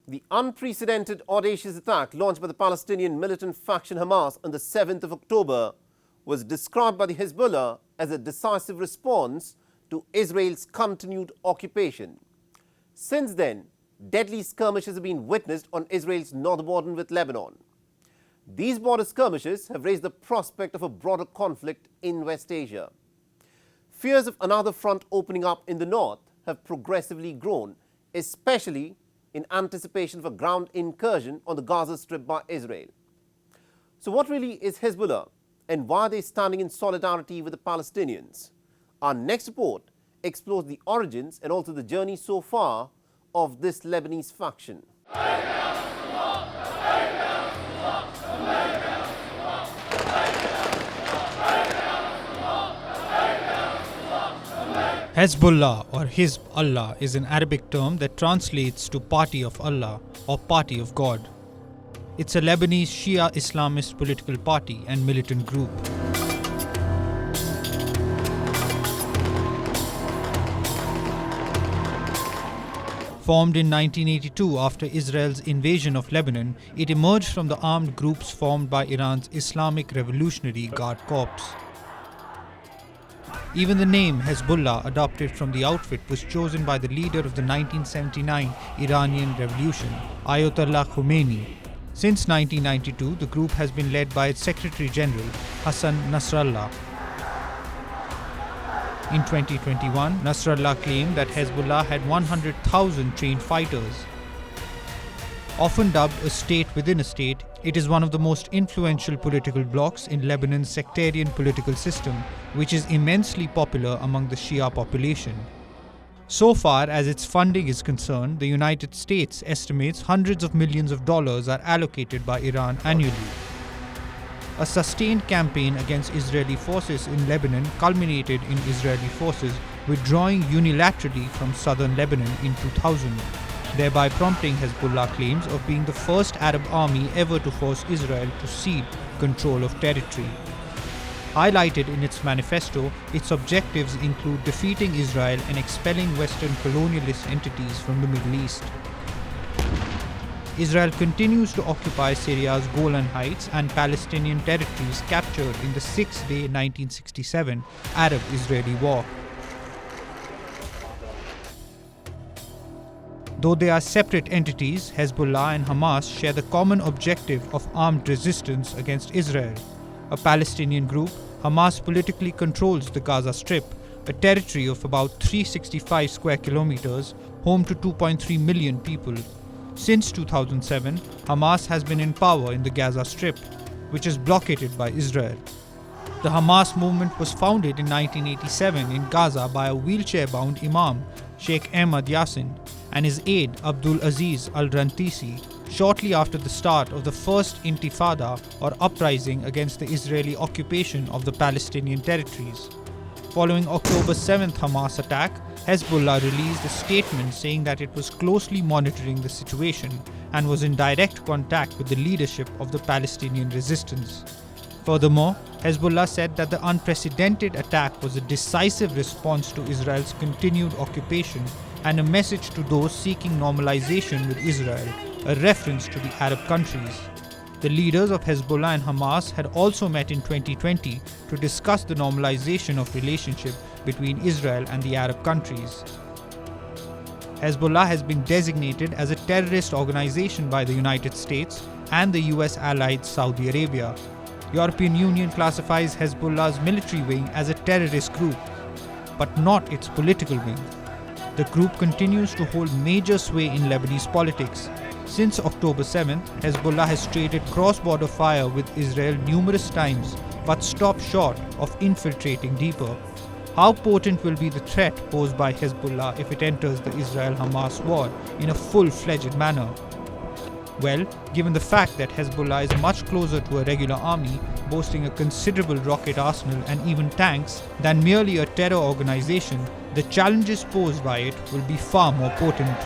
The unprecedented audacious attack launched by the Palestinian militant faction Hamas on the 7th of October was described by the Hezbollah as a decisive response to Israel's continued occupation. Since then, deadly skirmishes have been witnessed on Israel's northern border with Lebanon. These border skirmishes have raised the prospect of a broader conflict in West Asia. Fears of another front opening up in the north have progressively grown, especially in anticipation of a ground incursion on the Gaza Strip by Israel. So what really is Hezbollah, and why are they standing in solidarity with the Palestinians? Our next report explores the origins and also the journey so far of this Lebanese faction. Hezbollah or Hizb Allah is an Arabic term that translates to Party of Allah or Party of God. It's a Lebanese Shia Islamist political party and militant group. Formed in 1982 after Israel's invasion of Lebanon, it emerged from the armed groups formed by Iran's Islamic Revolutionary Guard Corps. Even the name Hezbollah, adopted from the outfit, was chosen by the leader of the 1979 Iranian Revolution, Ayatollah Khomeini. Since 1992, the group has been led by its Secretary General, Hassan Nasrallah. In 2021, Nasrallah claimed that Hezbollah had 100,000 trained fighters. Often dubbed a state within a state, it is one of the most influential political blocs in Lebanon's sectarian political system, which is immensely popular among the Shia population. So far as its funding is concerned, the United States estimates hundreds of millions of dollars are allocated by Iran annually. A sustained campaign against Israeli forces in Lebanon culminated in Israeli forces withdrawing unilaterally from southern Lebanon in 2000. Thereby prompting Hezbollah claims of being the first Arab army ever to force Israel to cede control of territory. Highlighted in its manifesto, its objectives include defeating Israel and expelling Western colonialist entities from the Middle East. Israel continues to occupy Syria's Golan Heights and Palestinian territories captured in the six-day 1967 Arab-Israeli War. Though they are separate entities, Hezbollah and Hamas share the common objective of armed resistance against Israel. A Palestinian group, Hamas politically controls the Gaza Strip, a territory of about 365 square kilometers, home to 2.3 million people. Since 2007, Hamas has been in power in the Gaza Strip, which is blockaded by Israel. The Hamas movement was founded in 1987 in Gaza by a wheelchair-bound Imam, Sheikh Ahmad Yassin, and his aide Abdul Aziz al-Rantisi, shortly after the start of the first Intifada or uprising against the Israeli occupation of the Palestinian territories. Following October 7th Hamas attack, Hezbollah released a statement saying that it was closely monitoring the situation and was in direct contact with the leadership of the Palestinian resistance. Furthermore, Hezbollah said that the unprecedented attack was a decisive response to Israel's continued occupation and a message to those seeking normalization with Israel, a reference to the Arab countries. The leaders of Hezbollah and Hamas had also met in 2020 to discuss the normalization of relationship between Israel and the Arab countries. Hezbollah has been designated as a terrorist organization by the United States and the US allied Saudi Arabia. European Union classifies Hezbollah's military wing as a terrorist group, but not its political wing. The group continues to hold major sway in Lebanese politics. Since October 7th, Hezbollah has traded cross-border fire with Israel numerous times, but stopped short of infiltrating deeper. How potent will be the threat posed by Hezbollah if it enters the Israel-Hamas war in a full-fledged manner? Well, given the fact that Hezbollah is much closer to a regular army, boasting a considerable rocket arsenal and even tanks, than merely a terror organization, the challenges posed by it will be far more potent.